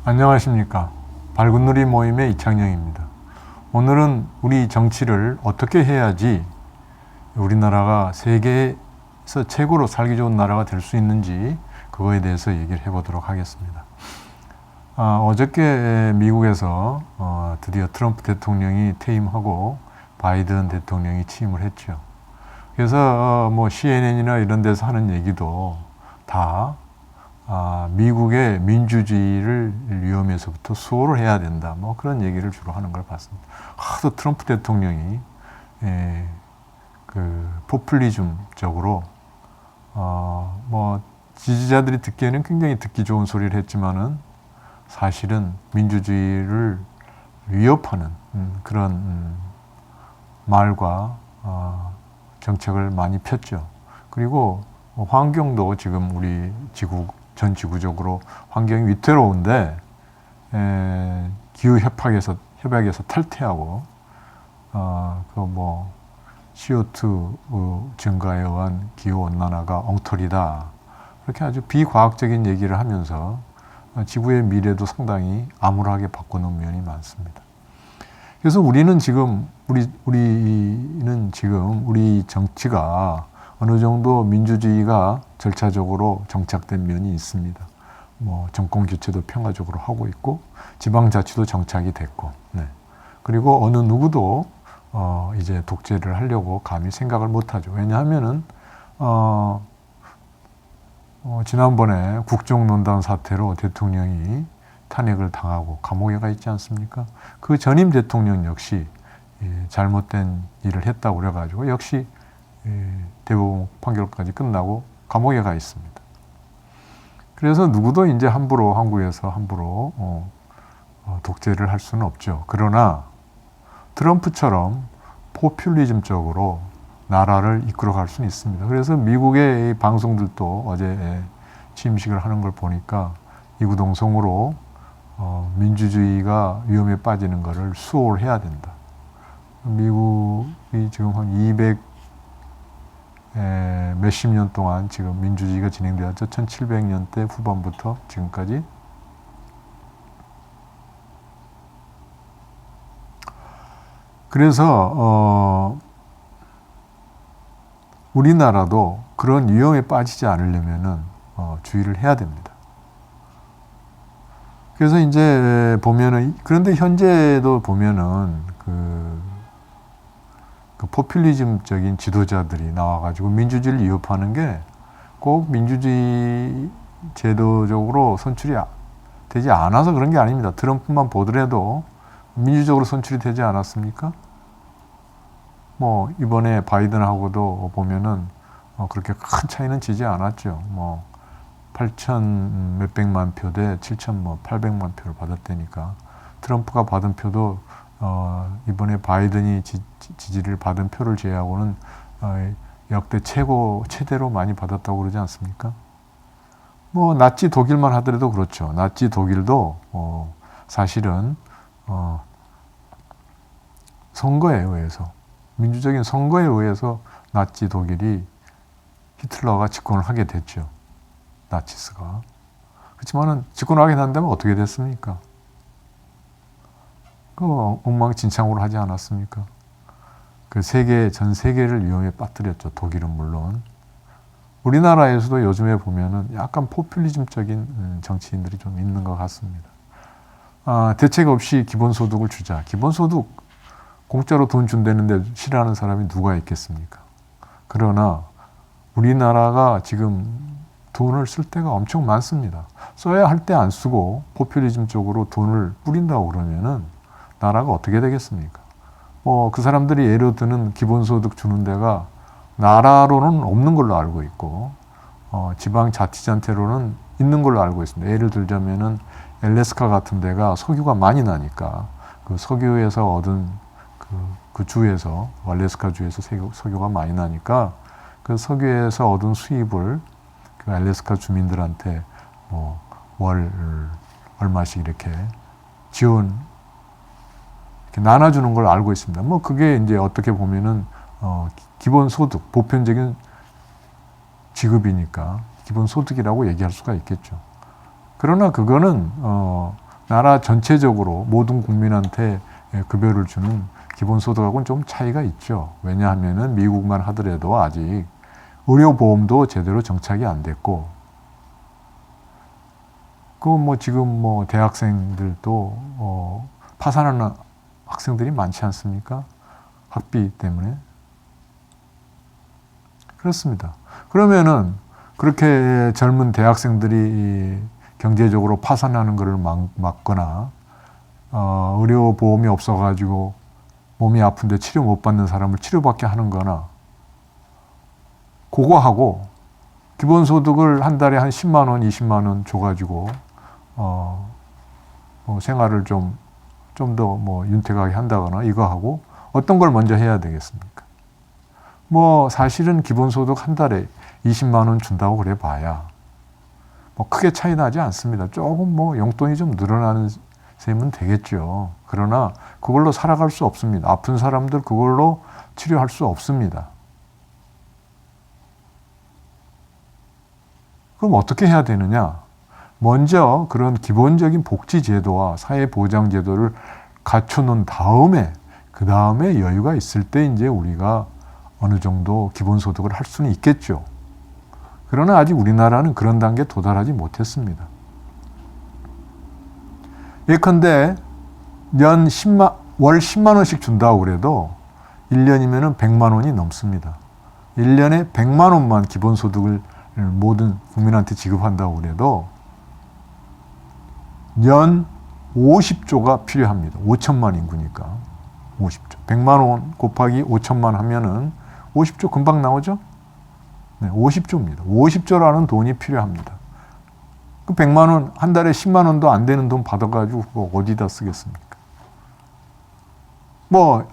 안녕하십니까. 밝은누리 모임의 이창영입니다. 오늘은 우리 정치를 어떻게 해야지 우리나라가 세계에서 최고로 살기 좋은 나라가 될 수 있는지 그거에 대해서 얘기를 해보도록 하겠습니다. 어저께 미국에서 드디어 트럼프 대통령이 퇴임하고 바이든 대통령이 취임을 했죠. 그래서 CNN이나 이런 데서 하는 얘기도 다 미국의 민주주의를 위험에서부터 수호를 해야 된다. 그런 얘기를 주로 하는 걸 봤습니다. 하도 트럼프 대통령이 그 포퓰리즘적으로 지지자들이 듣기에는 굉장히 듣기 좋은 소리를 했지만은 사실은 민주주의를 위협하는 그런 말과 정책을 많이 폈죠. 그리고 환경도 지금 우리 전 지구적으로 환경이 위태로운데 기후 협약에서 탈퇴하고 CO2 증가에 의한 기후 온난화가 엉터리다. 그렇게 아주 비과학적인 얘기를 하면서 지구의 미래도 상당히 암울하게 바꾸는 면이 많습니다. 그래서 우리는 지금 우리 정치가 어느 정도 민주주의가 절차적으로 정착된 면이 있습니다. 정권 교체도 평화적으로 하고 있고 지방자치도 정착이 됐고, 그리고 어느 누구도 이제 독재를 하려고 감히 생각을 못하죠. 왜냐하면은 지난번에 국정농단 사태로 대통령이 탄핵을 당하고 감옥에 가 있지 않습니까? 그 전임 대통령 역시 잘못된 일을 했다고 그래가지고 역시 대법원 판결까지 끝나고 감옥에 가 있습니다. 그래서 누구도 이제 한국에서 함부로 독재를 할 수는 없죠. 그러나 트럼프처럼 포퓰리즘적으로 나라를 이끌어갈 수는 있습니다. 그래서 미국의 방송들도 어제 취임식을 하는 걸 보니까 이구동성으로 민주주의가 위험에 빠지는 것을 수호를 해야 된다. 미국이 지금 한 200 몇십 년 동안 지금 민주주의가 진행되었죠. 1700년대 후반부터 지금까지. 그래서 우리나라도 그런 위험에 빠지지 않으려면은 주의를 해야 됩니다. 그래서 이제 보면은, 그런데 현재도 보면은 그 포퓰리즘적인 지도자들이 나와가지고 민주주의를 위협하는 게 꼭 민주주의 제도적으로 선출이 되지 않아서 그런 게 아닙니다. 트럼프만 보더라도 민주적으로 선출이 되지 않았습니까? 이번에 바이든하고도 보면은 그렇게 큰 차이는 지지 않았죠. 8천 몇백만 표 대 7천 800만 표를 받았다니까. 트럼프가 받은 표도 이번에 바이든이 지지를 받은 표를 제외하고는 역대 최대로 많이 받았다고 그러지 않습니까? 나치 독일만 하더라도 그렇죠. 나치 독일도 사실은 선거에 의해서, 민주적인 선거에 의해서 나치 독일이 히틀러가 집권을 하게 됐죠. 나치스가. 그렇지만은 집권을 하게 된다면 어떻게 됐습니까? 엉망진창으로 하지 않았습니까? 전 세계를 위험에 빠뜨렸죠. 독일은 물론. 우리나라에서도 요즘에 보면은 약간 포퓰리즘적인 정치인들이 좀 있는 것 같습니다. 대책 없이 기본소득을 주자. 기본소득 공짜로 돈 준다는데 싫어하는 사람이 누가 있겠습니까? 그러나 우리나라가 지금 돈을 쓸 때가 엄청 많습니다. 써야 할 때 안 쓰고 포퓰리즘 쪽으로 돈을 뿌린다고 그러면은 나라가 어떻게 되겠습니까? 그 사람들이 예로 드는 기본소득 주는 데가 나라로는 없는 걸로 알고 있고, 지방자치단체로는 있는 걸로 알고 있습니다. 예를 들자면은 엘래스카 같은 데가 석유가 많이 나니까 그 석유에서 얻은 그 주에서, 알래스카 주에서 석유가 많이 나니까 그 석유에서 얻은 수입을 그 알래스카 주민들한테 월 얼마씩 이렇게 나눠주는 걸 알고 있습니다. 그게 이제 어떻게 보면은 기본소득, 보편적인 지급이니까 기본소득이라고 얘기할 수가 있겠죠. 그러나 그거는 나라 전체적으로 모든 국민한테 급여를 주는 기본소득하고는 좀 차이가 있죠. 왜냐하면은 미국만 하더라도 아직 의료보험도 제대로 정착이 안 됐고, 지금 대학생들도 파산하는 학생들이 많지 않습니까? 학비 때문에. 그렇습니다. 그러면은 그렇게 젊은 대학생들이 경제적으로 파산하는 것을 막거나, 의료보험이 없어가지고 몸이 아픈데 치료 못 받는 사람을 치료받게 하는 거나, 그거 하고 기본소득을 한 달에 한 10만 원, 20만 원 줘가지고 생활을 좀 더 윤택하게 한다거나, 이거 하고 어떤 걸 먼저 해야 되겠습니까? 사실은 기본소득 한 달에 20만 원 준다고 그래 봐야 크게 차이 나지 않습니다. 조금 용돈이 좀 늘어나는 셈은 되겠죠. 그러나 그걸로 살아갈 수 없습니다. 아픈 사람들 그걸로 치료할 수 없습니다. 그럼 어떻게 해야 되느냐? 먼저 그런 기본적인 복지제도와 사회보장제도를 갖춰놓은 다음에, 그 다음에 여유가 있을 때 이제 우리가 어느 정도 기본소득을 할 수는 있겠죠. 그러나 아직 우리나라는 그런 단계에 도달하지 못했습니다. 예컨대 월 10만 원씩 준다고 그래도 1년이면 100만 원이 넘습니다. 1년에 100만 원만 기본소득을 모든 국민한테 지급한다고 그래도 연 50조가 필요합니다. 5천만 인구니까 50조. 100만 원 곱하기 5천만 하면은 50조 금방 나오죠? 네, 50조입니다. 50조라는 돈이 필요합니다. 그 100만 원, 한 달에 10만 원도 안 되는 돈 받아가지고 그거 어디다 쓰겠습니까?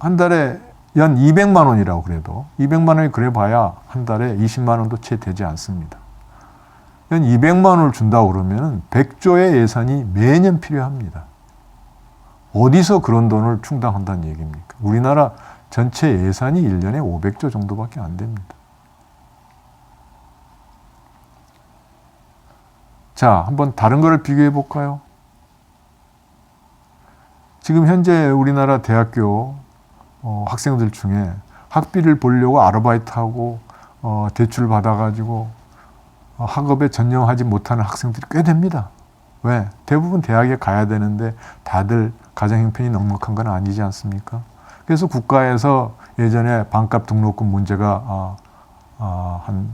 한 달에 연 200만 원이라고 그래도 200만 원이 그래 봐야 한 달에 20만 원도 채 되지 않습니다. 연 200만 원을 준다고 그러면 100조의 예산이 매년 필요합니다. 어디서 그런 돈을 충당한다는 얘기입니까? 우리나라 전체 예산이 1년에 500조 정도밖에 안 됩니다. 자, 한번 다른 거를 비교해 볼까요? 지금 현재 우리나라 대학교 학생들 중에 학비를 벌려고 아르바이트하고 대출 받아가지고 학업에 전념하지 못하는 학생들이 꽤 됩니다. 왜? 대부분 대학에 가야 되는데 다들 가정 형편이 넉넉한 건 아니지 않습니까? 그래서 국가에서 예전에 반값 등록금 문제가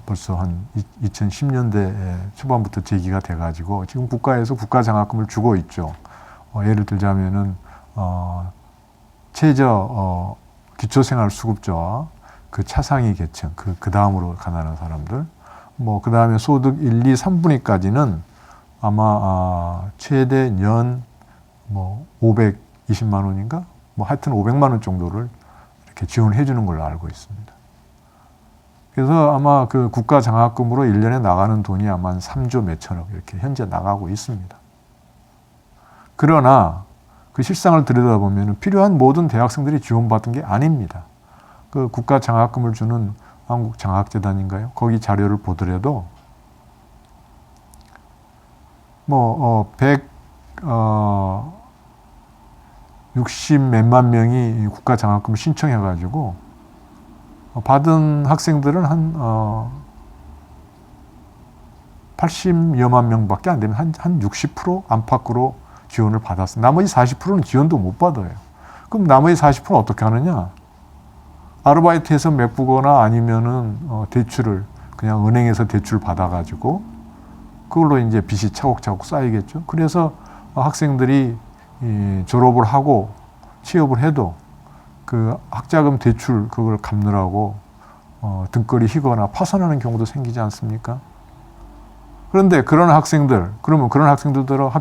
벌써 한 2010년대 초반부터 제기가 돼가지고 지금 국가에서 국가장학금을 주고 있죠. 예를 들자면은 최저 기초생활수급자와 그 차상위 계층, 그 다음으로 가난한 사람들, 그 다음에 소득 1, 2, 3분위까지는 아마 최대 연 520만 원인가? 하여튼 500만 원 정도를 이렇게 지원해 주는 걸로 알고 있습니다. 그래서 아마 그 국가 장학금으로 1년에 나가는 돈이 아마 한 3조 몇천억 이렇게 현재 나가고 있습니다. 그러나 그 실상을 들여다보면 필요한 모든 대학생들이 지원받은 게 아닙니다. 그 국가 장학금을 주는 한국장학재단인가요? 거기 자료를 보더라도 160 몇만 명이 국가 장학금을 신청해가지고 받은 학생들은 한 80여만 명밖에 안 되면 한 60% 안팎으로 지원을 받았어요. 나머지 40%는 지원도 못 받아요. 그럼 나머지 40%는 어떻게 하느냐? 아르바이트해서 메꾸거나 아니면은 대출을 그냥 은행에서 대출 받아가지고 그걸로 이제 빚이 차곡차곡 쌓이겠죠. 그래서 학생들이 졸업을 하고 취업을 해도 그 학자금 대출 그걸 갚느라고 등골이 휘거나 파산하는 경우도 생기지 않습니까? 그런데 그러면 그런 학생들도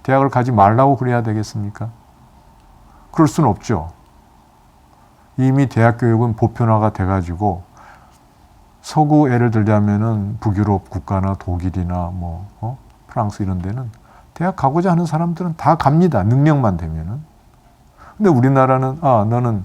대학을 가지 말라고 그래야 되겠습니까? 그럴 수는 없죠. 이미 대학 교육은 보편화가 돼가지고 서구 예를 들자면은 북유럽 국가나 독일이나 프랑스 이런 데는 대학 가고자 하는 사람들은 다 갑니다. 능력만 되면은. 근데 우리나라는 너는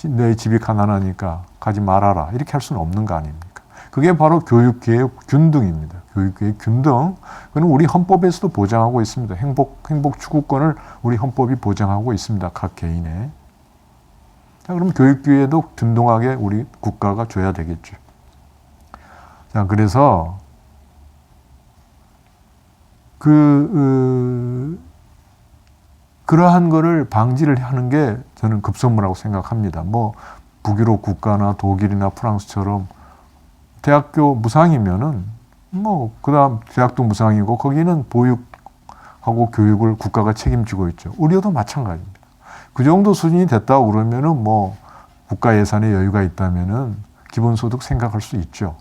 너희 집이 가난하니까 가지 말아라 이렇게 할 수는 없는 거 아닙니까? 그게 바로 교육계의 균등입니다. 교육계의 균등, 그건 우리 헌법에서도 보장하고 있습니다. 행복 추구권을 우리 헌법이 보장하고 있습니다. 각 개인의. 자, 그럼 교육 기회도 균등하게 우리 국가가 줘야 되겠죠. 자, 그래서 그러한 거를 방지를 하는 게 저는 급선무라고 생각합니다. 뭐 북유럽 국가나 독일이나 프랑스처럼 대학교 무상이면은 뭐 그다음 대학도 무상이고 거기는 보육하고 교육을 국가가 책임지고 있죠. 의료도 마찬가지입니다. 그 정도 수준이 됐다고 그러면은 뭐 국가 예산에 여유가 있다면은 기본소득 생각할 수 있죠.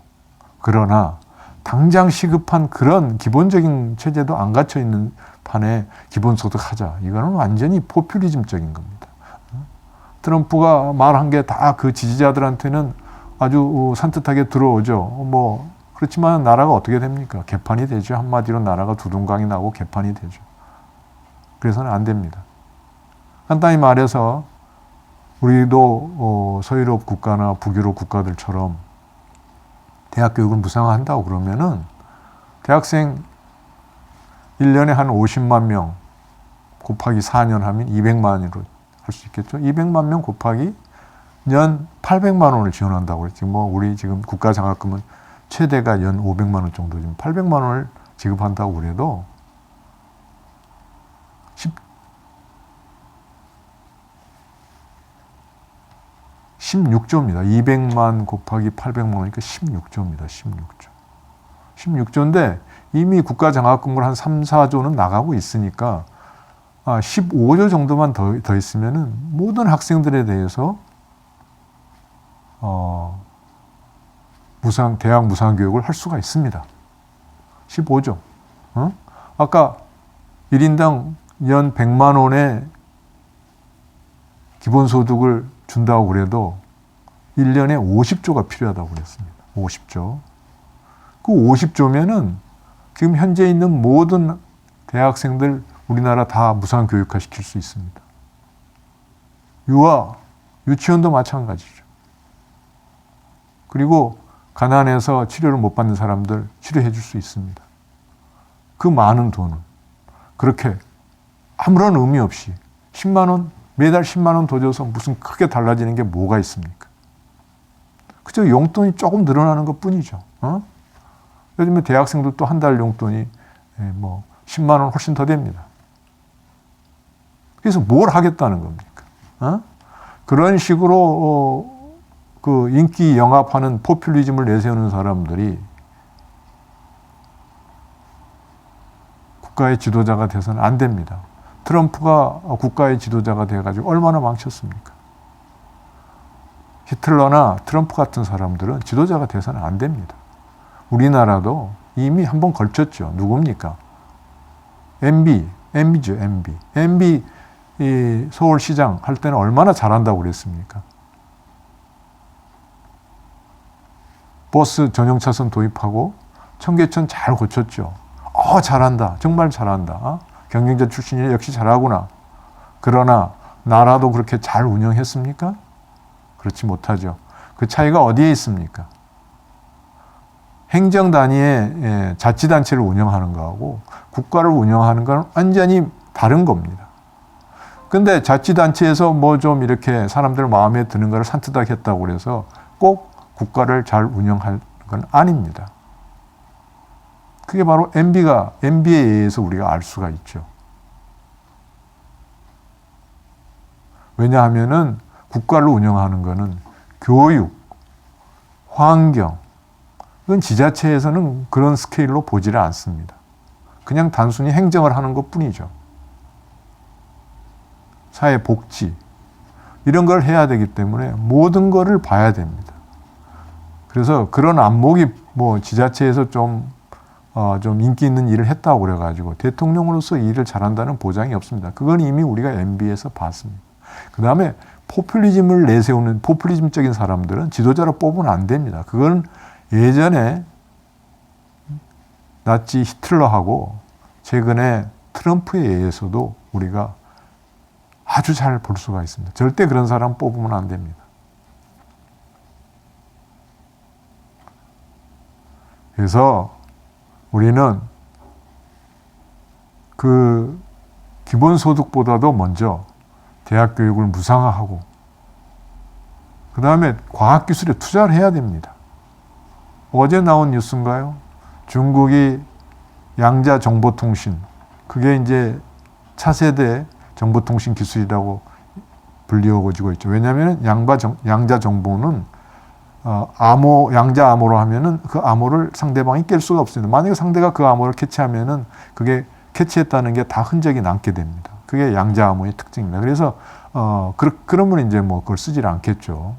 그러나 당장 시급한 그런 기본적인 체제도 안 갖춰 있는 판에 기본소득 하자. 이거는 완전히 포퓰리즘적인 겁니다. 트럼프가 말한 게 다 그 지지자들한테는 아주 산뜻하게 들어오죠. 뭐 그렇지만 나라가 어떻게 됩니까? 개판이 되죠. 한마디로 나라가 두둥강이 나고 개판이 되죠. 그래서는 안 됩니다. 간단히 말해서 우리도 서유럽 국가나 북유럽 국가들처럼 대학 교육을 무상화한다고 그러면은 대학생 1년에 한 50만 명 곱하기 4년 하면 200만으로 할 수 있겠죠. 200만 명 곱하기 연 800만 원을 지원한다고 그랬지. 뭐 우리 지금 국가 장학금은 최대가 연 500만 원 정도, 지금 800만 원을 지급한다고 그래도 16조입니다. 200만 곱하기 800만 원이니까 16조입니다. 16조. 16조인데 이미 국가 장학금을 한 3, 4조는 나가고 있으니까 15조 정도만 더 있으면은 모든 학생들에 대해서 대학 무상 교육을 할 수가 있습니다. 15조. 아까 1인당 연 100만 원의 기본소득을 준다고 그래도 1년에 50조가 필요하다고 그랬습니다. 50조. 그 50조면은 지금 현재 있는 모든 대학생들 우리나라 다 무상 교육화 시킬 수 있습니다. 유치원도 마찬가지죠. 그리고 가난해서 치료를 못 받는 사람들 치료해 줄 수 있습니다. 그 많은 돈을 그렇게 아무런 의미 없이 10만 원, 매달 10만 원 더 줘서 무슨 크게 달라지는 게 뭐가 있습니까? 그저 용돈이 조금 늘어나는 것 뿐이죠. 요즘에 대학생들도 한 달 용돈이 뭐 10만 원 훨씬 더 됩니다. 그래서 뭘 하겠다는 겁니까? 그런 식으로 그 인기 영합하는 포퓰리즘을 내세우는 사람들이 국가의 지도자가 돼서는 안 됩니다. 트럼프가 국가의 지도자가 돼가지고 얼마나 망쳤습니까? 히틀러나 트럼프 같은 사람들은 지도자가 돼서는 안 됩니다. 우리나라도 이미 한번 걸쳤죠. 누굽니까? MB죠, MB. MB 이 서울시장 할 때는 얼마나 잘한다고 그랬습니까? 버스 전용 차선 도입하고 청계천 잘 고쳤죠. 잘한다. 정말 잘한다. 경영자 출신이 역시 잘하구나. 그러나 나라도 그렇게 잘 운영했습니까? 그렇지 못하죠. 그 차이가 어디에 있습니까? 행정 단위의 자치단체를 운영하는 거하고 국가를 운영하는 건 완전히 다른 겁니다. 근데 자치단체에서 뭐 좀 이렇게 사람들 마음에 드는 거를 산뜻하게 했다고 그래서 꼭 국가를 잘 운영할 건 아닙니다. 그게 바로 MB에 의해서 우리가 알 수가 있죠. 왜냐하면은 국가를 운영하는 거는 교육, 환경, 이건 지자체에서는 그런 스케일로 보지를 않습니다. 그냥 단순히 행정을 하는 것 뿐이죠. 사회 복지, 이런 걸 해야 되기 때문에 모든 거를 봐야 됩니다. 그래서 그런 안목이 뭐 지자체에서 좀 인기 있는 일을 했다고 그래가지고 대통령으로서 일을 잘한다는 보장이 없습니다. 그건 이미 우리가 MB에서 봤습니다. 그 다음에 포퓰리즘을 내세우는 포퓰리즘적인 사람들은 지도자로 뽑으면 안 됩니다. 그건 예전에 나치 히틀러하고 최근에 트럼프에 의해서도 우리가 아주 잘 볼 수가 있습니다. 절대 그런 사람 뽑으면 안 됩니다. 그래서 우리는 그 기본소득보다도 먼저 대학 교육을 무상화하고 그 다음에 과학기술에 투자를 해야 됩니다. 어제 나온 뉴스인가요? 중국이 양자정보통신, 그게 이제 차세대 정보통신 기술이라고 불리워지고 있죠. 왜냐하면 양자정보는 양자 암호로 하면은 그 암호를 상대방이 깰 수가 없습니다. 만약에 상대가 그 암호를 캐치하면은 그게 캐치했다는 게 다 흔적이 남게 됩니다. 그게 양자 암호의 특징입니다. 그래서 그러면 이제 뭐 그걸 쓰질 않겠죠.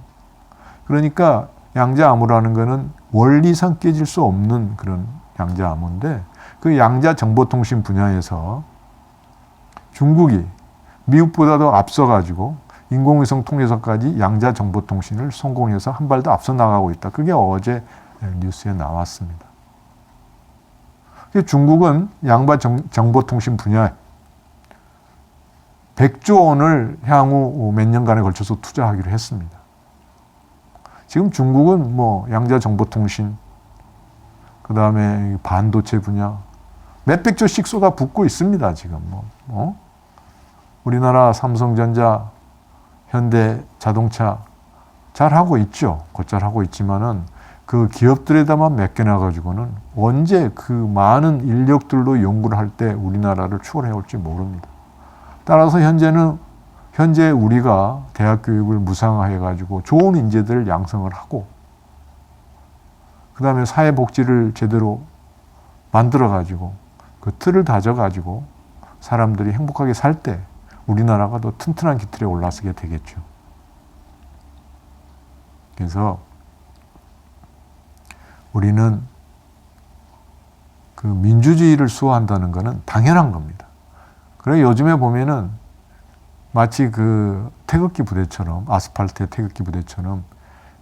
그러니까 양자 암호라는 거는 원리상 깨질 수 없는 그런 양자 암호인데, 그 양자 정보통신 분야에서 중국이 미국보다도 앞서가지고 인공위성 통해서까지 양자 정보통신을 성공해서 한 발 더 앞서 나가고 있다. 그게 어제 뉴스에 나왔습니다. 중국은 양자 정보통신 분야에 100조 원을 향후 몇 년간에 걸쳐서 투자하기로 했습니다. 지금 중국은 뭐 양자 정보통신, 그 다음에 반도체 분야 몇백 조씩 쏟아붓고 있습니다. 지금 우리나라 삼성전자, 현대자동차 잘하고 있죠. 곧잘 하고 있지만은 그 기업들에다만 맡겨놔 가지고는 언제 그 많은 인력들로 연구를 할 때 우리나라를 추월해 올지 모릅니다. 따라서 현재 우리가 대학 교육을 무상화해 가지고 좋은 인재들을 양성을 하고 그 다음에 사회복지를 제대로 만들어 가지고 그 틀을 다져 가지고 사람들이 행복하게 살 때 우리나라가 더 튼튼한 기틀에 올라서게 되겠죠. 그래서 우리는 그 민주주의를 수호한다는 것은 당연한 겁니다. 그래 요즘에 보면은 마치 그 태극기 부대처럼, 아스팔트의 태극기 부대처럼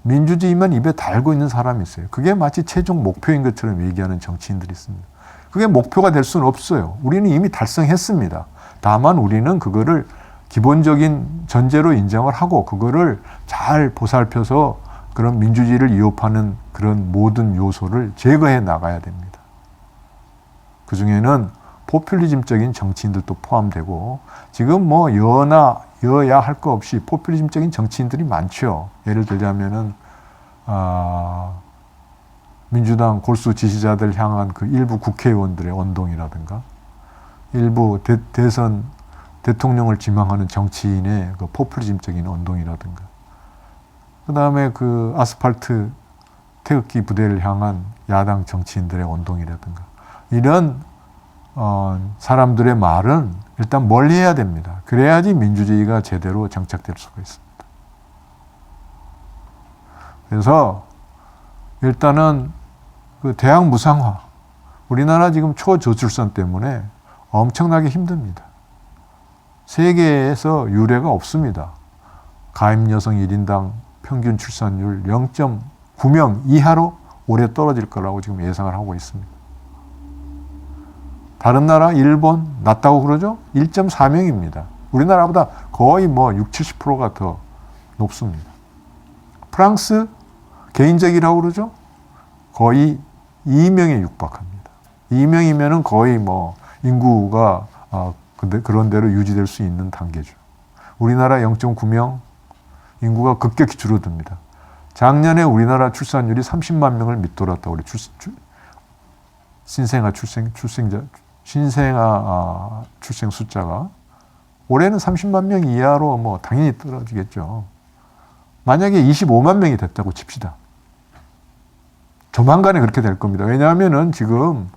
민주주의만 입에 달고 있는 사람이 있어요. 그게 마치 최종 목표인 것처럼 얘기하는 정치인들이 있습니다. 그게 목표가 될 수는 없어요. 우리는 이미 달성했습니다. 다만 우리는 그거를 기본적인 전제로 인정을 하고 그거를 잘 보살펴서 그런 민주주의를 위협하는 그런 모든 요소를 제거해 나가야 됩니다. 그 중에는 포퓰리즘적인 정치인들도 포함되고 지금 뭐 여야 할 거 없이 포퓰리즘적인 정치인들이 많죠. 예를 들자면은 민주당 골수 지지자들 향한 그 일부 국회의원들의 언동이라든가 일부 대선 대통령을 지망하는 정치인의 그 포퓰리즘적인 언동이라든가 그 다음에 그 아스팔트 태극기 부대를 향한 야당 정치인들의 언동이라든가 이런 사람들의 말은 일단 멀리 해야 됩니다. 그래야지 민주주의가 제대로 정착될 수가 있습니다. 그래서 일단은 그 대학 무상화, 우리나라 지금 초저출산 때문에 엄청나게 힘듭니다. 세계에서 유례가 없습니다. 가임 여성 1인당 평균 출산율 0.9명 이하로 올해 떨어질 거라고 지금 예상을 하고 있습니다. 다른 나라 일본 낮다고 그러죠? 1.4명입니다. 우리나라보다 거의 뭐 60, 70%가 더 높습니다. 프랑스 개인적이라고 그러죠? 거의 2명에 육박합니다. 2명이면은 거의 뭐 인구가 그런 대로 유지될 수 있는 단계죠. 우리나라 0.9명, 인구가 급격히 줄어듭니다. 작년에 우리나라 출산율이 30만 명을 밑돌았다고 그래요. 신생아 출생 숫자가. 올해는 30만 명 이하로 뭐 당연히 떨어지겠죠. 만약에 25만 명이 됐다고 칩시다. 조만간에 그렇게 될 겁니다. 왜냐하면은 지금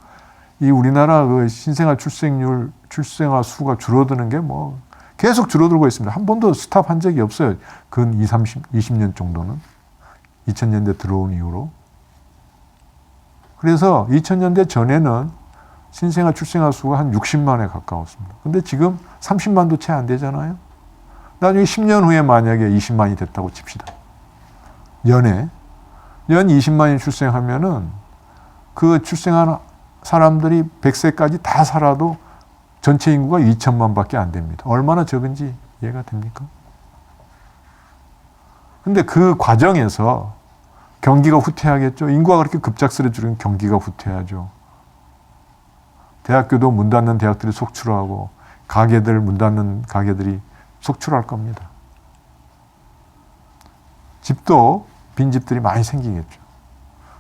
이 우리나라 그 신생아 출생아 수가 줄어드는 게 뭐 계속 줄어들고 있습니다. 한 번도 스탑한 적이 없어요. 근 20년 정도는. 2000년대 들어온 이후로. 그래서 2000년대 전에는 신생아 출생아 수가 한 60만에 가까웠습니다. 근데 지금 30만도 채 안 되잖아요. 나중에 10년 후에 만약에 20만이 됐다고 칩시다. 연 20만이 출생하면은 그 출생한 사람들이 100세까지 다 살아도 전체 인구가 2천만 밖에 안 됩니다. 얼마나 적은지 이해가 됩니까? 근데 그 과정에서 경기가 후퇴하겠죠. 인구가 그렇게 급작스레 줄으면 경기가 후퇴하죠. 대학교도 문 닫는 대학들이 속출하고 가게들 문 닫는 가게들이 속출할 겁니다. 집도 빈집들이 많이 생기겠죠.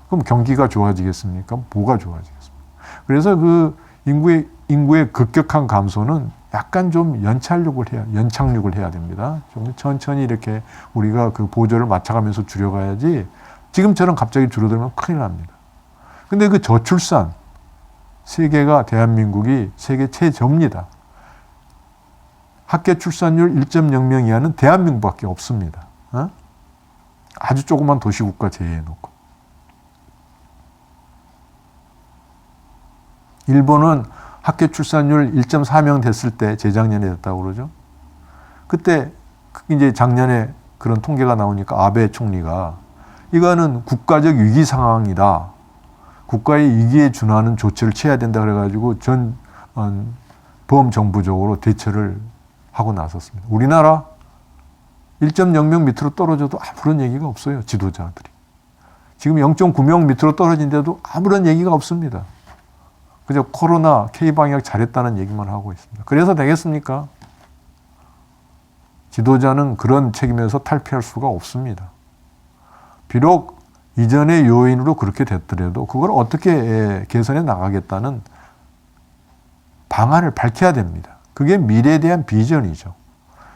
그럼 경기가 좋아지겠습니까? 뭐가 좋아지겠습니까? 그래서 그 인구의 급격한 감소는 약간 좀 연착륙을 해야 됩니다. 좀 천천히 이렇게 우리가 그 보조를 맞춰가면서 줄여가야지 지금처럼 갑자기 줄어들면 큰일 납니다. 근데 그 저출산, 대한민국이 세계 최저입니다. 학계 출산율 1.0명 이하는 대한민국밖에 없습니다. 아주 조그만 도시국가 제외해놓고. 일본은 학계 출산율 1.4명 됐을 때 재작년에 됐다고 그러죠. 그때 이제 작년에 그런 통계가 나오니까 아베 총리가 이거는 국가적 위기 상황이다. 국가의 위기에 준하는 조치를 취해야 된다 그래가지고 전 범정부적으로 대처를 하고 나섰습니다. 우리나라 1.0명 밑으로 떨어져도 아무런 얘기가 없어요. 지도자들이. 지금 0.9명 밑으로 떨어진데도 아무런 얘기가 없습니다. 그저 코로나 K방역 잘했다는 얘기만 하고 있습니다. 그래서 되겠습니까? 지도자는 그런 책임에서 탈피할 수가 없습니다. 비록 이전의 요인으로 그렇게 됐더라도 그걸 어떻게 개선해 나가겠다는 방안을 밝혀야 됩니다. 그게 미래에 대한 비전이죠.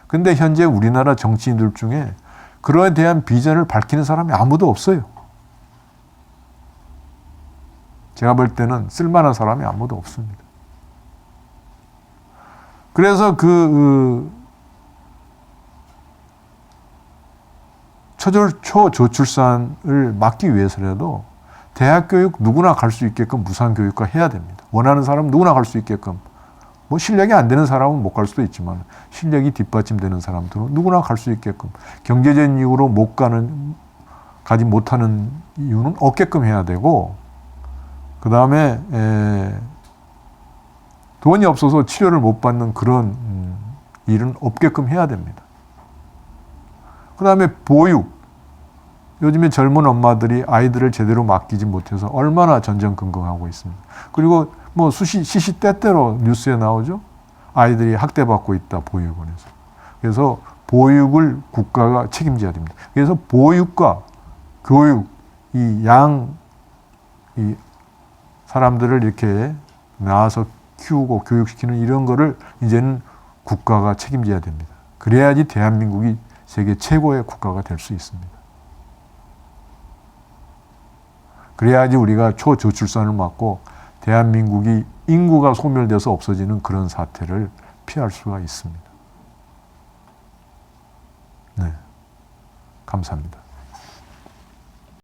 근데 현재 우리나라 정치인들 중에 그거에 대한 비전을 밝히는 사람이 아무도 없어요. 제가 볼 때는 쓸만한 사람이 아무도 없습니다. 그래서 초저출산을 막기 위해서라도 대학 교육 누구나 갈 수 있게끔 무상교육화 해야 됩니다. 원하는 사람 누구나 갈 수 있게끔. 뭐 실력이 안 되는 사람은 못 갈 수도 있지만 실력이 뒷받침되는 사람들은 누구나 갈 수 있게끔 경제적인 이유로 가지 못하는 이유는 없게끔 해야 되고 그 다음에 돈이 없어서 치료를 못 받는 그런 일은 없게끔 해야 됩니다. 그 다음에 보육. 요즘에 젊은 엄마들이 아이들을 제대로 맡기지 못해서 얼마나 전전긍긍하고 있습니다. 그리고 뭐 시시때때로 뉴스에 나오죠. 아이들이 학대받고 있다, 보육원에서. 그래서 보육을 국가가 책임져야 됩니다. 그래서 보육과 교육, 이 사람들을 이렇게 낳아서 키우고 교육시키는 이런 거를 이제는 국가가 책임져야 됩니다. 그래야지 대한민국이 세계 최고의 국가가 될 수 있습니다. 그래야지 우리가 초저출산을 막고 대한민국이 인구가 소멸돼서 없어지는 그런 사태를 피할 수가 있습니다. 네, 감사합니다.